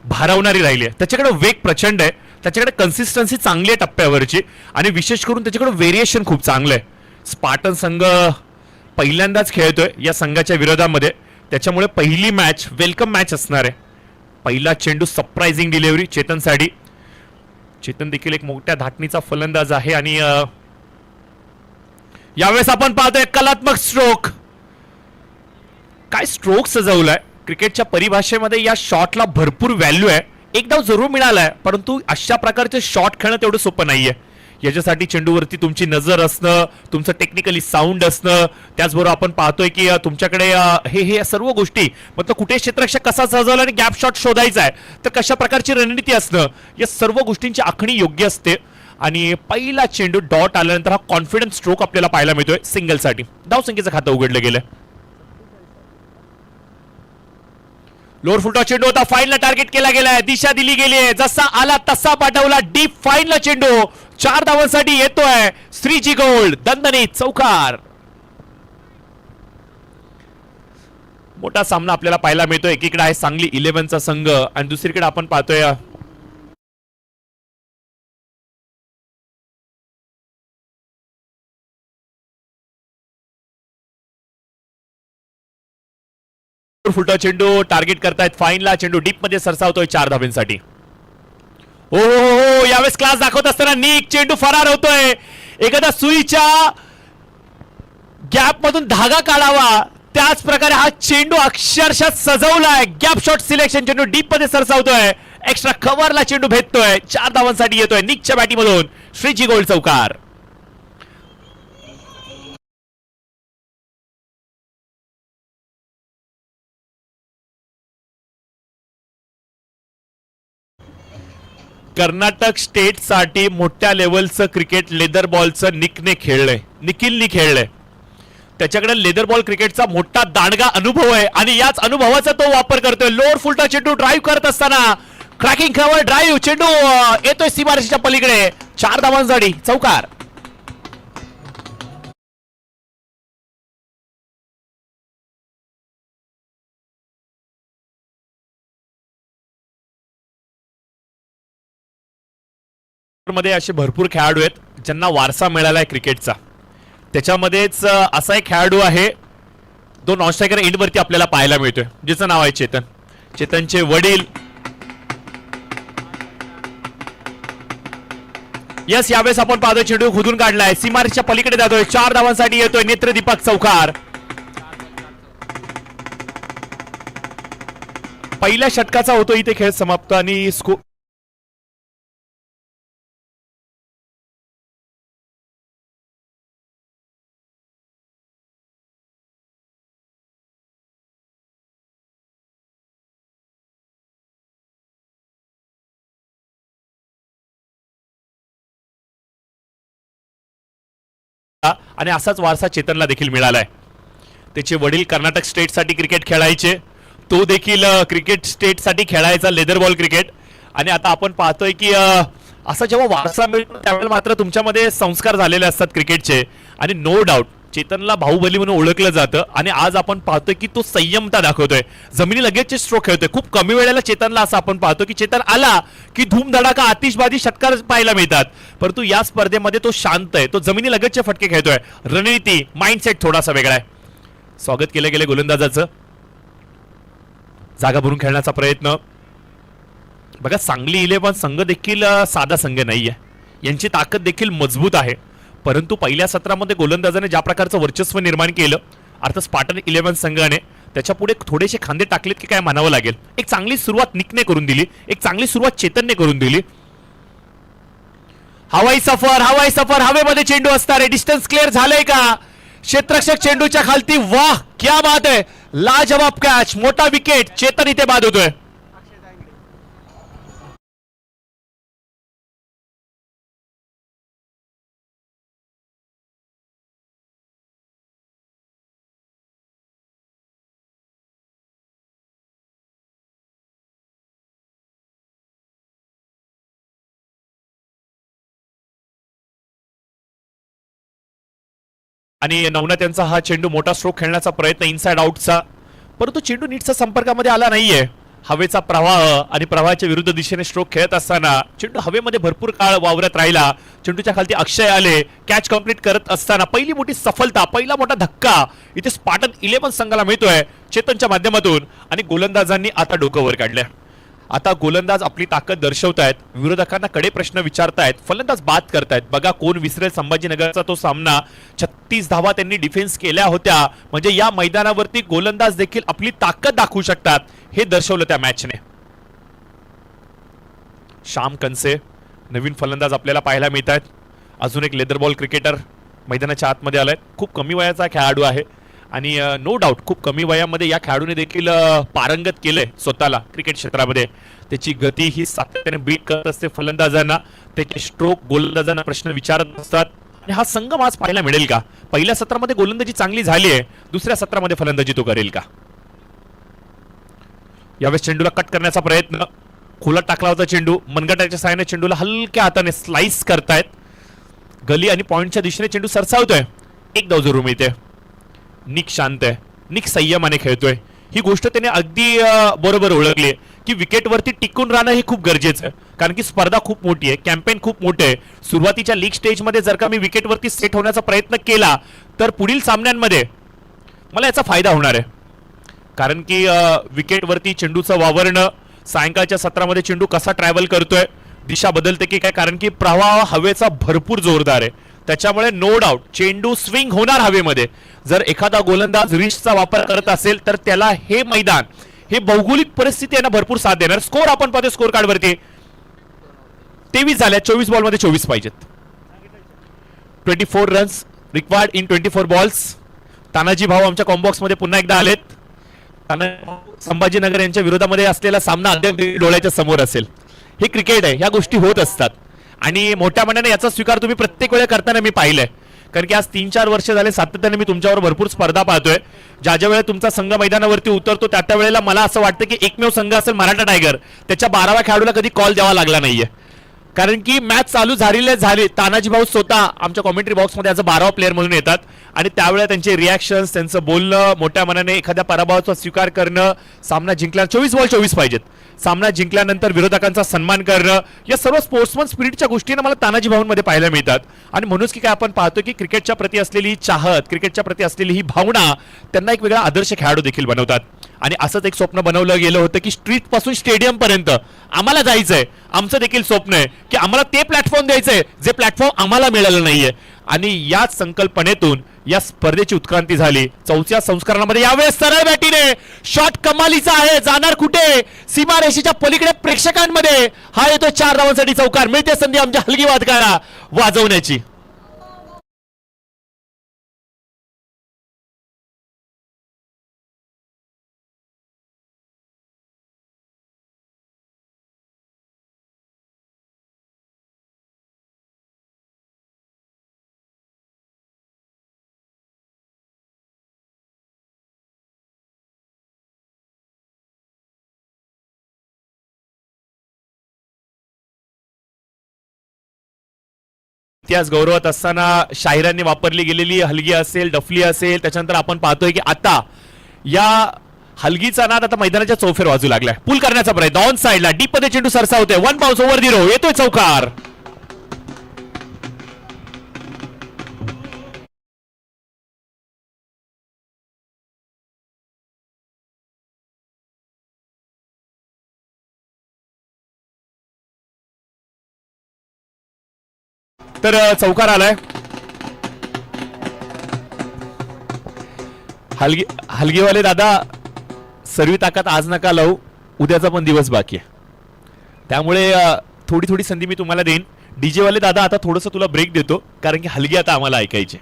भारावणारी राहिली आहे. त्याच्याकडे वेग प्रचंड आहे, त्याच्याकडे कन्सिस्टन्सी चांगली आहे टप्प्यावरची आणि विशेष करून त्याच्याकडे व्हेरिएशन खूप चांगलं आहे. स्पार्टन संघ पहिल्यांदाच खेळतोय या संघाच्या विरोधामध्ये, त्याच्यामुळे पहिली मॅच वेलकम मॅच असणार आहे. पहिला चेंडू सरप्राइझिंग डिलिव्हरी चेतनसाठी. चेतन देखील एक मोठ्या धाटणीचा फलंदाज आहे आणि यावेळेस आपण पाहतोय कलात्मक स्ट्रोक. काय स्ट्रोक सजवलाय क्रिकेटच्या परिभाषेमध्ये. या शॉटला भरपूर व्हॅल्यू आहे. एक डाव जरूर मिळालाय परंतु अशा प्रकारचे शॉट खेळणं तेवढं सोपं नाहीये. याच्यासाठी चेंडूवरती तुमची नजर असणं, तुमचं टेक्निकली साऊंड असणं, त्याचबरोबर आपण पाहतोय की तुमच्याकडे हे सर्व गोष्टी मतलब कुठे क्षेत्ररक्षक कसा सजवला आणि गॅप शॉट शोधायचा आहे तर कशा प्रकारची रणनीती असणं या सर्व गोष्टींची आखणी योग्य असते. आणि पहिला चेंडू डॉट आल्यानंतर हा कॉन्फिडन्स स्ट्रोक आपल्याला पाहायला मिळतोय सिंगलसाठी. धावसंख्येचं खातं उघडलं गेलं. लोअर फुलटॉ चेंडू होता, फाईनला टार्गेट केला गेलाय. दिशा दिली गेली आहे, जसा आला तसा पाठवला डीप फाईनला चेंडू. 4 धावांसाठी येतोय श्रीजी गोल्ड दणदणीत चौकार. मोठा सामना आपल्याला पाहायला मिळतोय. एकीकडे आहे सांगली 11चा संघ आणि दुसरीकडे आपण पाहतोय फुलटॉ चेंडू टार्गेट करतायत फाईनला. चेंडू डीप मध्ये सरसावतोय 4 धावांसाठी. हो हो हो, यावेळेस क्लास दाखवत असताना निक चेंडू फरार होतोय. एखादा सुईच्या गॅप मधून धागा काढावा त्याच प्रकारे हा चेंडू अक्षरशः सजवलाय. Gap shot selection. चेंडू डीप मध्ये सरसावतोय. एक्स्ट्रा कव्हरला चेंडू भेटतोय. 4 धावांसाठी येतोय निकच्या बॅटीमधून श्रीजी गोल्ड चौकार. कर्नाटक स्टेट साठी मोठ्या लेवलचं क्रिकेट लेदर बॉलचं निखिलने खेळलंय. त्याच्याकडे लेदर बॉल क्रिकेटचा मोठा दांडगा अनुभव आहे आणि याच अनुभवाचा तो वापर करतोय. लोअर फुलटॉ चेंडू ड्राईव्ह करत असताना क्रॅकिंग कव्हर ड्राईव्ह चेंडू येतोय सीमारेषेच्या पलीकडे. 4 धावांसाठी चौकार. मध्ये असे भरपूर खेळाडू आहेत ज्यांना वारसा मिळालाय क्रिकेटचा. त्याच्यामध्येच असा एक खेळाडू आहे तो नॉन स्ट्रायकर एंड वरती आपल्याला पाहायला मिळतोय ज्याचं नाव आहे चेतन. चेतनचे वडील यस यावेळेस आपण पाहतोय चेंडू खुदून काढलाय सीमारेषेच्या पलीकडे जातोय. 4 धावांसाठी येतोय नेत्रदीपक चौकार. पहिल्या षटकाचा होतो इथे खेळ समाप्त आणि आणि असाच वारसा चेतनला देखील मिळालाय. त्याचे वडील कर्नाटक स्टेट साठी क्रिकेट खेळायचे. तो देखील क्रिकेट स्टेट साठी खेळायचा लेदर बॉल क्रिकेट. आणि आता आपण पाहतोय की असा जेव्हा वारसा मिळतो त्यावेळेला मात्र तुमच्यामध्ये संस्कार झालेले असतात क्रिकेटचे. आणि नो डाऊट चेतनला बाहुबली म्हणून ओळखलं जातं आणि आज आपण पाहतोय की तो संयमता दाखवतोय. जमिनी लगेचचे स्ट्रोक खेळतोय. खूप कमी वेळेला चेतनला असं आपण पाहतो की चेतन आला की धूमधडाका आतिषबाजी षटकार पाहायला मिळतात. परंतु या स्पर्धेमध्ये तो शांत आहे. तो जमिनी लगेचचे फटके खेळतोय. रणनीती माइंडसेट थोडासा वेगळा आहे. स्वागत केलं गेलं गोलंदाजाचं. जागा भरून खेळण्याचा प्रयत्न. बघा सांगली 11 संघ देखील साधा संघ नाहीये. यांची ताकद देखील मजबूत आहे. परंतु पहिल्या सत्रामध्ये गोलंदाजाने ज्या प्रकारचं वर्चस्व निर्माण केलं, अर्थात स्पार्टन 11 संघाने त्याच्या पुढे थोडेसे खांदे टाकलेत की काय म्हणावं लागेल. एक चांगली सुरुवात निकने करून दिली. एक चांगली सुरुवात चेतनने करून दिली. हवाई सफर हवेमध्ये चेंडू असणार आहे. डिस्टन्स क्लिअर झालंय का? क्षेत्ररक्षक चेंडूच्या खालती. वाह क्या बात आहे. लाजवाब कॅच. मोठा विकेट. चेतन इथे बाद होतोय. आणि नवनाथ यांचा हा चेंडू मोठा स्ट्रोक खेळण्याचा प्रयत्न इनसाइड आउटचा, परंतु चेंडू नीटचा संपर्कामध्ये आला नाहीये. हवेचा प्रवाह आणि प्रवाहाच्या विरुद्ध दिशेने स्ट्रोक खेळत असताना चेंडू हवेमध्ये भरपूर काळ वावरत राहिला. चेंडूच्या खालती अक्षय आले. कॅच कंप्लीट करत असताना पहिली मोठी सफलता, पहिला मोठा धक्का इथे स्पार्टन 11 संघाला मिळतोय चेतनच्या माध्यमातून. आणि गोलंदाजांनी आता डोकं वर काढलंय. आता गोलंदाज आपली ताकद दर्शवतायत. विरोधकांना कडे प्रश्न विचारतायत. फलंदाज बाद करतायत. बघा कोण विसरेल संभाजीनगरचा तो सामना. 36 धावा त्यांनी डिफेन्स केल्या होत्या. म्हणजे या मैदानावरती गोलंदाज देखील आपली ताकद दाखवू शकतात हे दर्शवलं त्या मॅचने. श्याम कंसे नवीन फलंदाज आपल्याला पाहायला मिळत आहेत. अजून एक लेदर बॉल क्रिकेटर मैदानाच्या आतमध्ये आलाय. खूप कमी वयाचा खेळाडू आहे आणि नो डाऊट खूप कमी वयामध्ये या खेळाडूने देखील पारंगत केलंय स्वतःला क्रिकेट क्षेत्रामध्ये. त्याची गती ही सातत्याने बीट करत असते फलंदाजांना. त्याचे स्ट्रोक गोलंदाजांना प्रश्न विचारत असतात. आणि हा संघम आज पाहायला मिळेल का? पहिल्या सत्रामध्ये गोलंदाजी चांगली झाली आहे. दुसऱ्या सत्रामध्ये फलंदाजी तो करेल का? यावेळेस चेंडूला कट करण्याचा प्रयत्न. खोलात टाकला होता चेंडू. मनगटाच्या साहाय्याने चेंडूला हलक्या हाताने स्लाइस करतायत. गली आणि पॉइंटच्या दिशेने चेंडू सरसावतोय. एक धाव जरूर मिळते. निक शांत आहे. निक संयमाने खेळतोय. ही गोष्ट त्याने अगदी बरोबर ओळखली की विकेटवरती टिकून राहणं हे खूप गरजेचं आहे. कारण की स्पर्धा खूप मोठी आहे. कॅम्पेन खूप मोठे आहे. सुरुवातीच्या लीग स्टेजमध्ये जर का मी विकेटवरती सेट होण्याचा प्रयत्न केला तर पुढील सामन्यांमध्ये मला याचा फायदा होणार आहे. कारण की विकेटवरती चेंडूचं वावरणं, सायंकाळच्या सत्रामध्ये चेंडू कसा ट्रॅव्हल करतोय, दिशा बदलते की काय, कारण की प्रवाह हवेचा भरपूर जोरदार आहे. त्याच्यामुळे नो डाऊट चेंडू स्विंग होणार हवेमध्ये. जर एखादा गोलंदाज रिस्कचा वापर करत असेल तर त्याला हे मैदान, हे भौगोलिक परिस्थिती यांना भरपूर साथ देणार. स्कोर आपण पाहतो स्कोर कार्ड वरती 23 झाल्या. 24 बॉल मध्ये 24 पाहिजेत. 24 runs required in 24 balls. Tanaji भाऊ आमच्या कॉम्बॉक्स मध्ये पुन्हा एकदा आलेत. संभाजीनगर यांच्या विरोधामध्ये असलेला सामना अद्याप डोळ्याच्या समोर असेल. हे क्रिकेट आहे. ह्या गोष्टी होत असतात आणि मोठ्या मनाने याचा स्वीकार तुम्ही प्रत्येक वेळेला करताना मी पाहिलंय. कारण की आज 3-4 वर्ष झाले सातत्याने मी तुमच्यावर भरपूर स्पर्धा पाहतोय. ज्या ज्या वेळेला तुमचा संघ मैदानावरती उतरतो त्या त्या वेळेला मला असं वाटतं की एकमेव संघ असेल मराठा टायगर, त्याच्या 12व्या खेळाडूला कधी कॉल द्यावा लागला नाहीये. कारण की मॅच चालू झाली तानाजी भाऊ स्वतः आमच्या कॉमेंट्री बॉक्समध्ये ॲज अ 12वा प्लेअर म्हणून येतात आणि त्यावेळेला त्यांचे रिॲक्शन्स, त्यांचं बोलणं, मोठ्या मनाने एखाद्या पराभवाचा स्वीकार करणं, सामना जिंकला 24 बॉल 24 पाहिजेत, सामना जिंकल्यानंतर विरोधकांचा सन्मान करणं, या सर्व स्पोर्ट्समन स्पिरिटच्या गोष्टींना मला तानाजी भाऊंमध्ये पाहायला मिळतात. आणि म्हणूनच की काय आपण पाहतो की क्रिकेटच्या प्रती असलेली ही चाहत, क्रिकेटच्या प्रती असलेली ही भावना त्यांना एक वेगळा आदर्श खेळाडू देखील बनवतात. आणि असंच एक स्वप्न बनवलं गेलं होतं की स्ट्रीट पासून स्टेडियम पर्यंत आम्हाला जायचंय. आमचं देखील स्वप्न आहे की आम्हाला ते प्लॅटफॉर्म द्यायचंय जे प्लॅटफॉर्म आम्हाला मिळालं नाहीये. आणि याच संकल्पनेतून या स्पर्धेची उत्क्रांती झाली. चौथ्या संस्करणामध्ये यावेळेस सरळ बॅटीने शॉट कमालीचा आहे. जाणार कुठे? सीमारेषेच्या पलीकडे प्रेक्षकांमध्ये. हा येतो 4 धावांसाठी चौकार. मिळते संधी आमच्या हलगी वादकाला वाजवण्याची. इतिहास गौरवत असताना शाहिरांनी वापरली गेलेली हलगी असेल, डफली असेल, त्याच्यानंतर आपण पाहतोय की आता या हलगीचा नाद आता मैदानाच्या चौफेर वाजू लागलाय. पुल करण्याचा प्रयत्न ऑन साइडला डीप मध्ये चेंडू सरसावतोय. 1 बाउन्स ओव्हर दी रो, येतोय चौकार. तर चौकार आलाय. हलगीवाले दादा, सर्वी ताकद आज नका लावू, उद्याचा पण दिवस बाकी आहे. त्यामुळे थोडी थोडी संधी मी तुम्हाला देईन. डीजे वाले दादा आता थोडंसं तुला ब्रेक देतो, कारण की हलगी आता आम्हाला ऐकायची.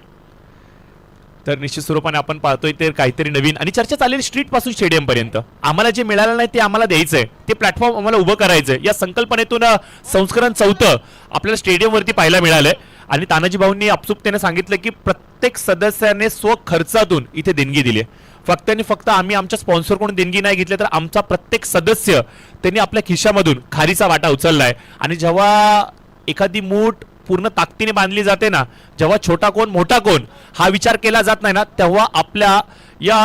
तर निश्चित स्वरूपाने आपण पाहतोय ते काहीतरी नवीन आणि चर्चा चाललेली स्ट्रीट पासून स्टेडियम पर्यंत. आम्हाला जे मिळालं नाही ते आम्हाला द्यायचंय, ते प्लॅटफॉर्म आम्हाला उभं करायचंय. या संकल्पनेतून संस्करण 4 आपल्याला स्टेडियमवरती पाहायला मिळालंय. आणि तानाजी भाऊंनी आपसुकतेने सांगितलं की प्रत्येक सदस्याने स्वखर्चातून इथे देणगी दिली आहे. फक्त आणि फक्त आम्ही आमच्या स्पॉन्सरकडून देणगी नाही घेतली, तर आमचा प्रत्येक सदस्य त्यांनी आपल्या खिशामधून खारीचा वाटा उचललाय. आणि जेव्हा एखादी मूठ पूर्ण ताकदीने बांधली जाते ना, जेव्हा छोटा कोण मोठा कोण हा विचार केला जात नाही ना, तेव्हा आपल्या या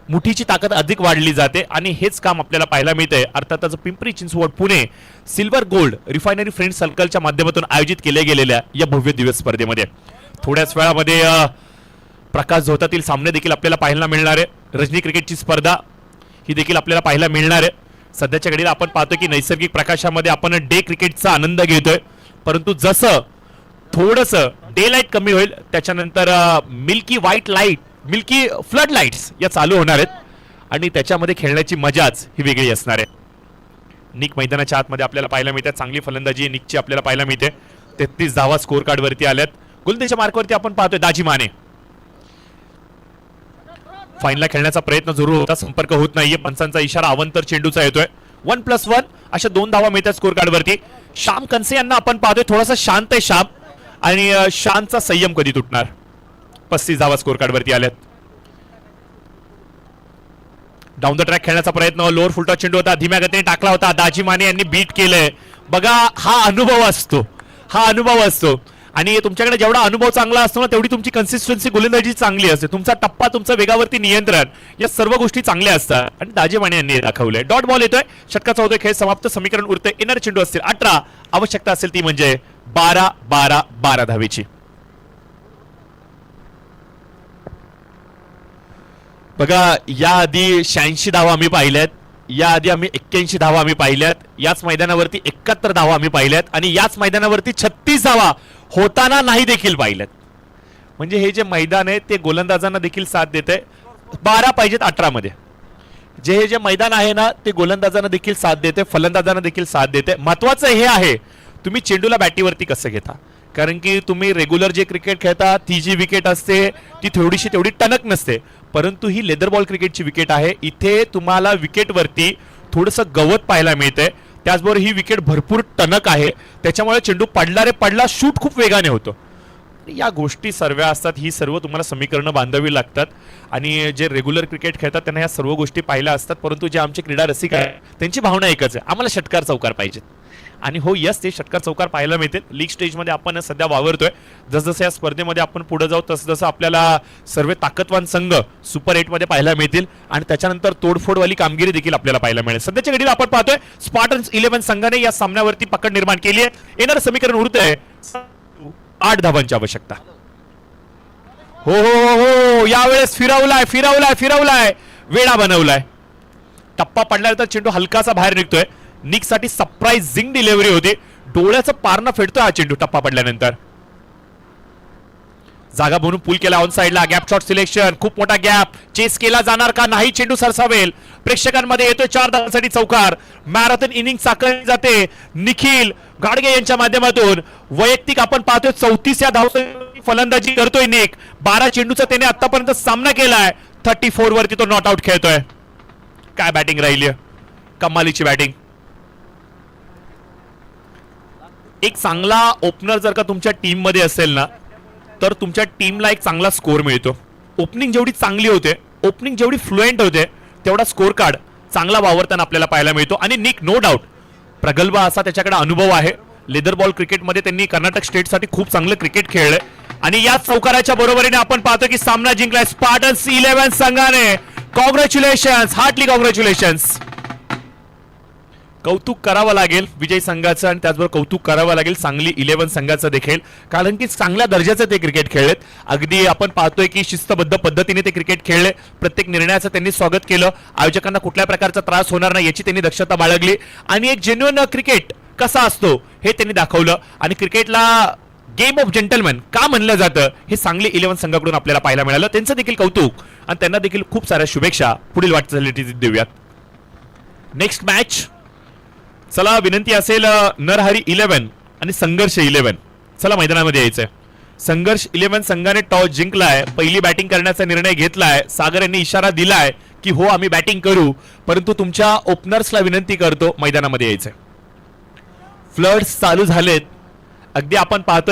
मुठीची ताकद अधिक वाढली जाते. आणि हेच काम आपल्याला पाहायला मिळतंय. अर्थातच Pimpri Chinchwad Pune silver gold refinery friend सर्कलच्या माध्यमातून आयोजित केल्या गेलेल्या या भव्य दिवस स्पर्धेमध्ये थोड्याच वेळामध्ये प्रकाश झोतातील सामने देखील आपल्याला पाहायला मिळणार आहे. रजनी क्रिकेटची स्पर्धा ही देखील आपल्याला पाहायला मिळणार आहे. सध्याच्या घडीला आपण पाहतो की नैसर्गिक प्रकाशामध्ये आपण डे क्रिकेटचा आनंद घेतोय, परंतु जसं थोडंसं डे लाईट कमी होईल त्याच्यानंतर milky white light, milky flood lights या चालू होणार आहेत आणि त्याच्यामध्ये खेळण्याची मजाच ही वेगळी असणार आहे. निक मैदानाच्या आतमध्ये आपल्याला पाहायला मिळते. चांगली फलंदाजी निकची आपल्याला पाहायला मिळते. 33 धावा स्कोर कार्ड वरती आल्यात. गोलंदाजीच्या मार्कवरती आपण पाहतोय दाजी माने. फाईनला खेळण्याचा प्रयत्न जरूर होता, संपर्क होत नाहीये. पंचांचा इशारा अवंतर चेंडूचा येतोय. 1+1 अशा 2 धावा मिळतात स्कोर कार्ड वरती. श्याम कनसे यांना आपण पाहतोय, थोडासा शांत आहे श्याम आणि शांतचा संयम कधी तुटणार. 35 धावा स्कोर कार्ड वरती आल्यात. डाऊन द ट्रॅक खेळण्याचा प्रयत्न, लोअर फुलटॉस चेंडू होता, धीम्या गतीने टाकला होता. दाजी माने यांनी बीट केलंय. बघा हा अनुभव असतो, हा अनुभव असतो. आणि तुमच्याकडे जेवढा अनुभव चांगला असतो ना, तेवढी तुमची कन्सिस्टन्सी गोलंदाजी चांगली असते. तुमचा टप्पा, तुमचा वेगावरती नियंत्रण, या सर्व गोष्टी चांगल्या असतात आणि दाजी माने यांनी दाखवलंय. डॉट बॉल येतोय. षटकाचा होतोय खेळ समाप्त. समीकरण उरतंय येणारे चेंडू असतील 18. आवश्यकता असेल ती म्हणजे 12 धावेची. बघा याआधी 86 धावा आम्ही पाहिल्यात, याआधी आम्ही 81 धावा आम्ही पाहिल्यात, याच मैदानावरती 71 धावा आम्ही पाहिल्यात आणि याच मैदानावरती 36 धावा होताना नाही देखील पाहिल्यात. म्हणजे हे जे मैदान आहे ते गोलंदाजांना देखील साथ देते. 12 पाहिजेत 18 मध्ये. हे जे मैदान आहे ना ते गोलंदाजांना देखील साथ देते, फलंदाजांना देखील साथ देते. महत्वाचं हे आहे तुम्ही चेंडूला बॅटीवरती कसं घेता. कारण की तुम्ही रेग्युलर जे क्रिकेट खेळता ती जी विकेट असते ती थोडीशी तेवढी टणक नसते, परंतु ही लेदर बॉल क्रिकेटची विकेट आहे. इथे तुम्हाला विकेटवरती थोडंसं गवत पाहायला मिळतंय. त्याचबरोबर ही विकेट भरपूर टणक आहे, त्याच्यामुळे चेंडू पडला रे पडला शूट खूप वेगाने होतो. या गोष्टी सर्व असतात, ही सर्व तुम्हाला समीकरणं बांधावी लागतात. आणि जे रेग्युलर क्रिकेट खेळतात त्यांना या सर्व गोष्टी पाहिल्या असतात, परंतु जे आमचे क्रीडा रसिक आहेत त्यांची भावना एकच आहे, आम्हाला षटकार चौकार पाहिजेत. आणि हो यस, ते षटकार चौकार पाहायला मिळतील. लीग स्टेजमध्ये आपण सध्या वावरतोय. जसजसं या स्पर्धेमध्ये आपण पुढे जाऊ तसं आपल्याला सर्व ताकदवान संघ सुपर 8 मध्ये पाहायला मिळतील आणि त्याच्यानंतर तोडफोडवाली कामगिरी देखील आपल्याला पाहायला मिळेल. सध्याच्या घडीला आपण पाहतोय स्पार्टन्स 11 संघाने या सामन्यावरती पकड निर्माण केली आहे. येणारं समीकरण उरतंय 8 धावांची आवश्यकता. हो हो हो हो, यावेळेस फिरवलाय वेळा बनवलाय. टप्पा पडल्यानंतर चेंडू हलकासा बाहेर निघतोय. निकसाठी सरप्राइझिंग डिलिव्हरी होती. डोळ्याचं पारणं फेडतोय हा चेंडू टप्पा पडल्यानंतर. जागा बनवून पूल केला ऑन साइडला. गॅप शॉट सिलेक्शन, खूप मोठा गॅप. चेस केला जाणार का नाही, चेंडू सरसावेल. प्रेक्षकांमध्ये येतोय 4 धावांसाठी चौकार. मॅरेथॉन इनिंग साकारली जाते निखिल गाडगे यांच्या माध्यमातून. वैयक्तिक आपण पाहतोय 34 या धावांची फलंदाजी करतोय निक. 12 चेंडूचा त्याने आतापर्यंत सामना केलाय. 34 वरती तो नॉट आउट खेळतोय. काय बॅटिंग राहिली, कमालीची बॅटिंग. एक चांगला ओपनर जर का तुमच्या टीम मध्ये असेल ना, तर तुमच्या टीमला एक चांगला स्कोर मिळतो. ओपनिंग जेवढी चांगली होते, ओपनिंग जेवढी फ्लुएंट होते, तेवढा स्कोर कार्ड चांगला वावरताना आपल्याला पाहायला मिळतो. आणि निक नो डाऊट प्रगल्भ असा त्याच्याकडे अनुभव आहे. लेदर बॉल क्रिकेटमध्ये त्यांनी कर्नाटक स्टेटसाठी खूप चांगलं क्रिकेट खेळलंय आणि याच चौकाराच्या बरोबरीने आपण पाहतो की सामना जिंकलाय स्पार्टन्स 11 संघाने. Congratulations, heartily congratulations. कौतुक करावं लागेल विजय संघाचं आणि त्याचबरोबर कौतुक करावं लागेल सांगली 11 संघाचं देखील, कारण की चांगल्या दर्जाचं ते क्रिकेट खेळलेत. अगदी आपण पाहतोय की शिस्तबद्ध पद्धतीने ते क्रिकेट खेळले. प्रत्येक निर्णयाचं त्यांनी स्वागत केलं. आयोजकांना कुठल्या प्रकारचा त्रास होणार नाही याची त्यांनी दक्षता बाळगली आणि एक जेन्युइन क्रिकेट कसा असतो हे त्यांनी दाखवलं. आणि क्रिकेटला गेम ऑफ जेंटलमॅन का म्हणलं जातं हे सांगली 11 संघाकडून आपल्याला पाहायला मिळालं. त्यांचं देखील कौतुक आणि त्यांना देखील खूप साऱ्या शुभेच्छा पुढील वाटचालीसाठी देऊयात. नेक्स्ट मॅच, चला विनंती असेल नरहरी 11 आणि संघर्ष 11 चला मैदानामध्ये यायचंय. संघर्ष 11 संघाने टॉस जिंकलाय, पहिली बॅटिंग करण्याचा निर्णय घेतलाय. सागर यांनी इशारा दिलाय की हो आम्ही बॅटिंग करू, परंतु तुमच्या ओपनर्सला विनंती करतो मैदानामध्ये यायचंय. फ्लड्स चालू झालेत. अगदी आपण पाहतोय